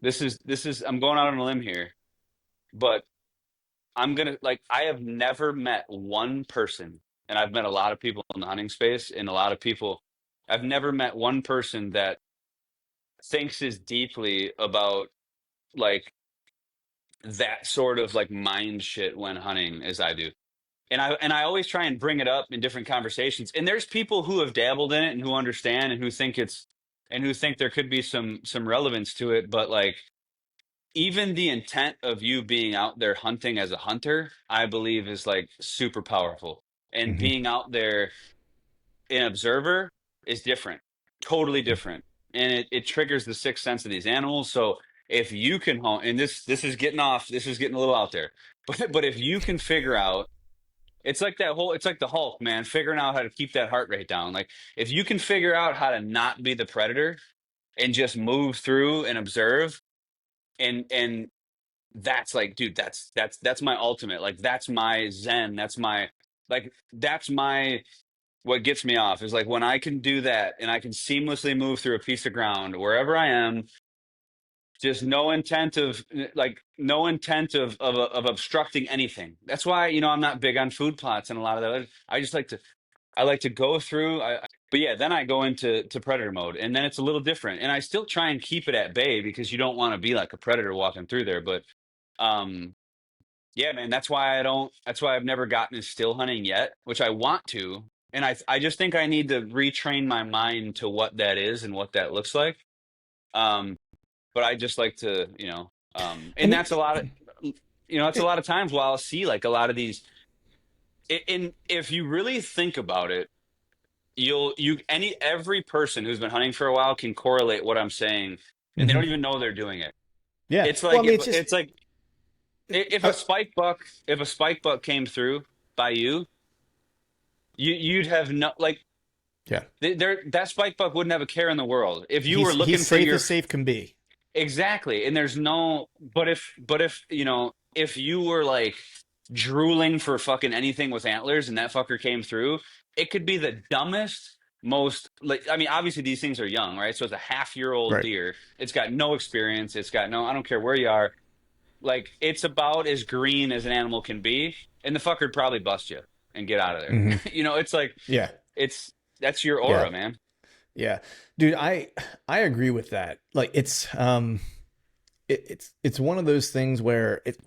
this is I'm going out on a limb here, but I have never met one person, and I've met a lot of people in the hunting space and a lot of people. I've never met one person that thinks as deeply about like that sort of like mind shit when hunting as I do. And I always try and bring it up in different conversations. And there's people who have dabbled in it and who understand and who think there could be some relevance to it, but like even the intent of you being out there hunting as a hunter, I believe is like super powerful. And Hmm. being out there an observer is different, totally different. And it triggers the sixth sense of these animals. So if you can hone, and this is getting a little out there, but if you can figure out, it's like the Hulk, man, figuring out how to keep that heart rate down. Like if you can figure out how to not be the predator and just move through and observe, and that's like, dude, that's my ultimate. Like that's my zen. That's my what gets me off is like when I can do that and I can seamlessly move through a piece of ground wherever I am, just no intent of obstructing anything. That's why, I'm not big on food plots and a lot of that. I like to go through. But yeah, then I go into predator mode, and then it's a little different. And I still try and keep it at bay because you don't want to be like a predator walking through there. But um, yeah, man, that's why I don't. That's why I've never gotten into still hunting yet, which I want to. And I just think I need to retrain my mind to what that is and what that looks like. Um, but I just like to, and And that's a lot of, it's a lot of times while I'll see like a lot of these. And if you really think about it, every person who's been hunting for a while can correlate what I'm saying, and they hmm don't even know they're doing it. yeah, It's well, I like mean, if it's just it's like if uh, a spike buck came through by you, you'd have no like yeah. that spike buck wouldn't have a care in the world if you were He's looking for safe your as safe can be. exactly. And there's no but if if you were like drooling for fucking anything with antlers and that fucker came through, it could be the dumbest, most like I mean, obviously these things are young, right? So it's a half-year old Right. deer. It's got no experience. It's got no, I don't care where you are. Like it's about as green as an animal can be, and the fucker'd probably bust you and get out of there. Hmm. It's like Yeah. it's that's your Yeah. aura, man. Yeah. Dude, I agree with that. Like it's one of those things where it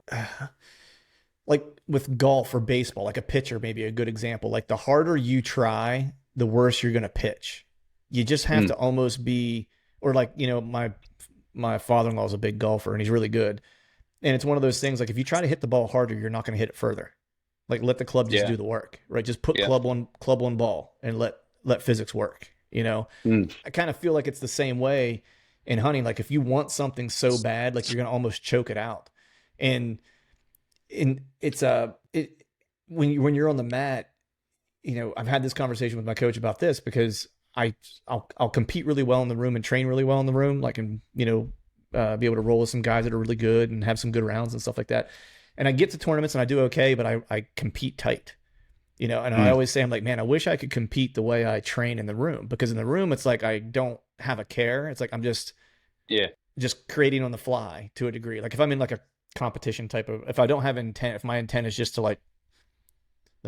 like with golf or baseball, like a pitcher may be a good example. Like the harder you try, the worse you're going to pitch. You just have Mm, to almost be, or like, my father-in-law is a big golfer and he's really good. And it's one of those things like if you try to hit the ball harder, you're not going to hit it further. Like let the club just yeah, do the work, right? Just put yeah. club on ball and let physics work, you know? Mm, I kind of feel like it's the same way in hunting. Like if you want something so bad, like you're going to almost choke it out. And it's it when you're on the mat, I've had this conversation with my coach about this because I'll compete really well in the room and train really well in the room, like and be able to roll with some guys that are really good and have some good rounds and stuff like that. And I get to tournaments and I do okay, but I compete tight, and I mm, always say, I'm like, man, I wish I could compete the way I train in the room, because in the room it's like I don't have a care. It's like I'm yeah, just creating on the fly to a degree. Like if I'm in like a competition type of, if I don't have intent, if my intent is just to like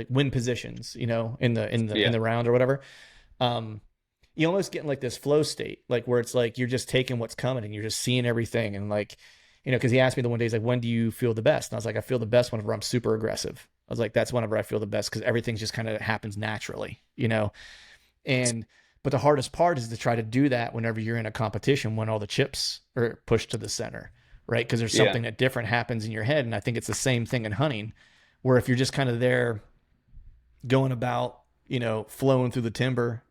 win positions, in yeah, the round or whatever, um, you almost get in like this flow state, like where it's like you're just taking what's coming and you're just seeing everything. And like, because he asked me the one day, he's like, when do you feel the best? And I was like, I feel the best whenever I'm super aggressive. I was like, that's whenever I feel the best because everything just kind of happens naturally. And but the hardest part is to try to do that whenever you're in a competition when all the chips are pushed to the center, right? Because there's yeah. something that different happens in your head. And I think it's the same thing in hunting, where if you're just kind of there going about, flowing through the timber,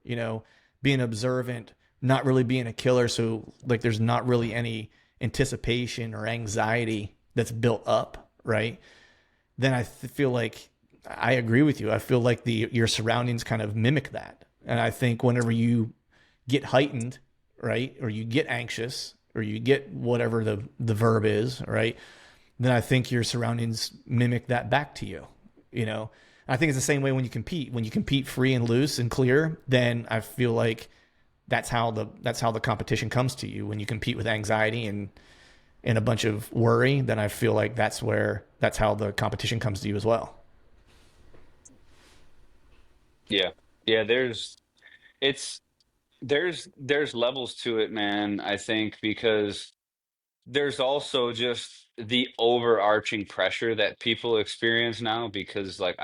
being observant, not really being a killer. So like there's not really any anticipation or anxiety that's built up, right? Then feel like I agree with you. I feel like your surroundings kind of mimic that. And I think whenever you get heightened, right, or you get anxious, or you get whatever the verb is, right, then I think your surroundings mimic that back to you. I think it's the same way when you compete. When you compete free and loose and clear, then I feel like that's how the competition comes to you. When you compete with anxiety and and a bunch of worry, then I feel like that's how the competition comes to you as well. Yeah. Yeah, it's there's levels to it, man, I think, because there's also just the overarching pressure that people experience now because like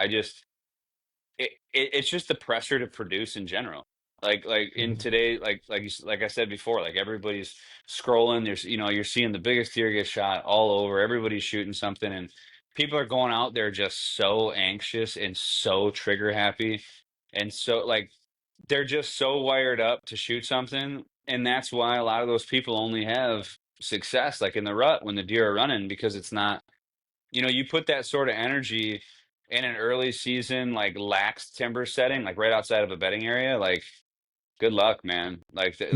it's just the pressure to produce in general. Like in Mm-hmm. today, like I said before, like everybody's scrolling. There's you're seeing the biggest deer get shot all over. Everybody's shooting something, and people are going out there just so anxious and so trigger happy, and so like they're just so wired up to shoot something, and that's why a lot of those people only have success like in the rut when the deer are running because it's not you put that sort of energy in an early season, like lax timber setting, like right outside of a bedding area, like good luck, man. Like they're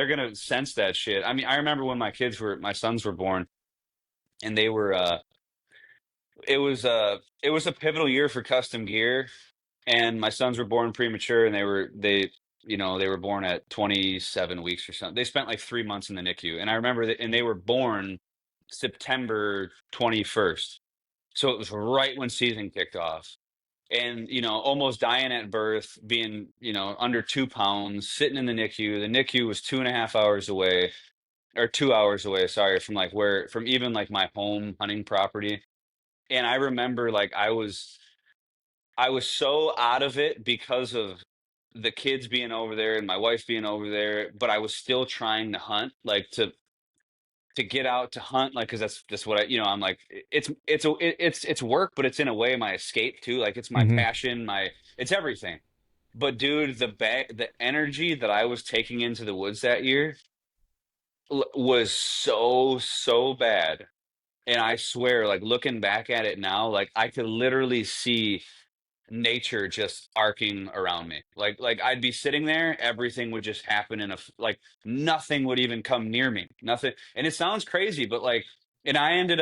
gonna sense that shit. I mean, I remember when my sons were born and they were it was a pivotal year for custom gear and my sons were born premature and they were born at 27 weeks or something. They spent like 3 months in the NICU. And I remember that, and they were born September 21st. So it was right when season kicked off. And, almost dying at birth, being, under 2 pounds, sitting in the NICU. The NICU was 2.5 hours away, or 2 hours away, sorry, from even like my home hunting property. And I remember like I was so out of it because of the kids being over there and my wife being over there, but I was still trying to hunt, like to get out to hunt, like because that's what I'm like. It's work, but it's in a way my escape too. Like it's my Mm-hmm. passion, it's everything. But dude, the energy that I was taking into the woods that year was so bad. And I swear, like looking back at it now, like I could literally see nature just arcing around me. Like I'd be sitting there, everything would just happen like nothing would even come near me. Nothing. And it sounds crazy, but like and I ended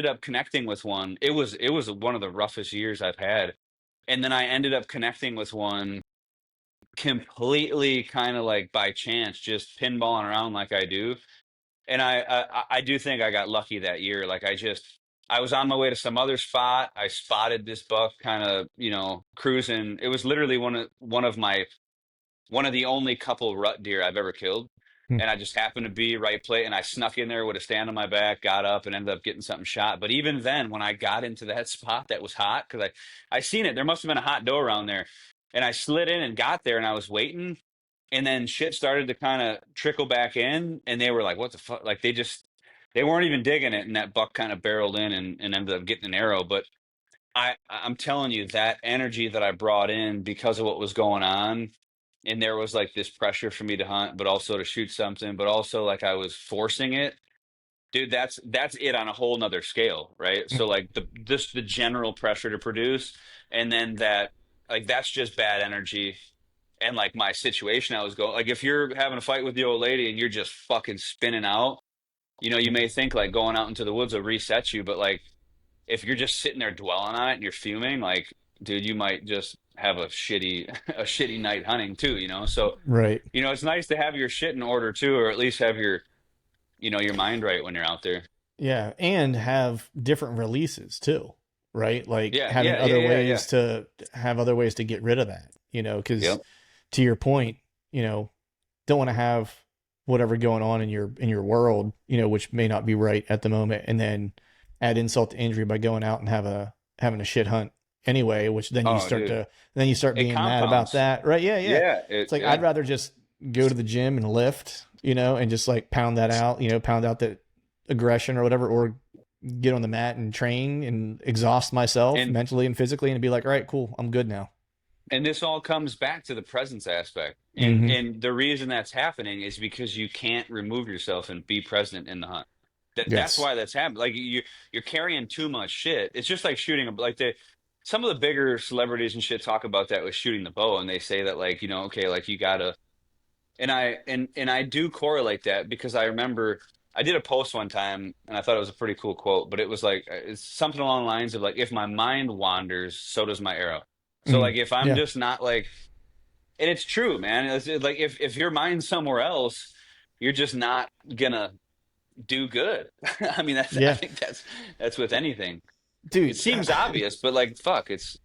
up connecting with one. It was one of the roughest years I've had. And then I ended up connecting with one completely kind of like by chance, just pinballing around like I do. And I do think I got lucky that year. Like I was on my way to some other spot. I spotted this buck kind of, cruising. It was literally one of the only couple rut deer I've ever killed. And I just happened to be right place and I snuck in there with a stand on my back, got up and ended up getting something shot. But even then, when I got into that spot that was hot, because I seen it, there must have been a hot doe around there. And I slid in and got there and I was waiting and then shit started to kind of trickle back in and they were like what the fuck, like they weren't even digging it and that buck kind of barreled in and ended up getting an arrow. But I'm telling you that energy that I brought in because of what was going on, and there was like this pressure for me to hunt but also to shoot something, but also like I was forcing it, dude. That's it on a whole nother scale, right? So like the general pressure to produce, and then that, like that's just bad energy. And like my situation I was going, like if you're having a fight with the old lady and you're just fucking spinning out, you may think like going out into the woods will reset you, but like if you're just sitting there dwelling on it and you're fuming, like dude, you might just have a shitty a shitty night hunting too. So Right. it's nice to have your shit in order too, or at least have your mind right when you're out there. Yeah, and have different releases too, right? Like Yeah, having yeah, yeah, other yeah, yeah. ways to have other ways to get rid of that, because Yep. to your point, don't want to have whatever going on in your world, which may not be right at the moment, and then add insult to injury by going out and having a shit hunt anyway, which Oh, dude, then you start it being mad about compounds. that, right? Yeah, yeah. Yeah, It's like I'd rather just go to the gym and lift, and just like pound that out, pound out that aggression or whatever, or get on the mat and train and exhaust myself and mentally and physically and be like, all right, cool, I'm good now. and this all comes back to the presence aspect. And Mm-hmm. and the reason that's happening is because you can't remove yourself and be present in the hunt. That's Yes. why that's happening. Like you're carrying too much shit. It's just like shooting like some of the bigger celebrities and shit talk about that with shooting the bow, and they say that like, okay, like you gotta, and I do correlate that because I remember I did a post one time and I thought it was a pretty cool quote, but it was like it's something along the lines of like if my mind wanders, so does my arrow. So Mm. like if I'm Yeah. just not like, and it's true, man. Like if your mind's somewhere else, you're just not gonna do good. I mean, I Yeah, think that's with anything. It dude. seems obvious, but like, fuck, it's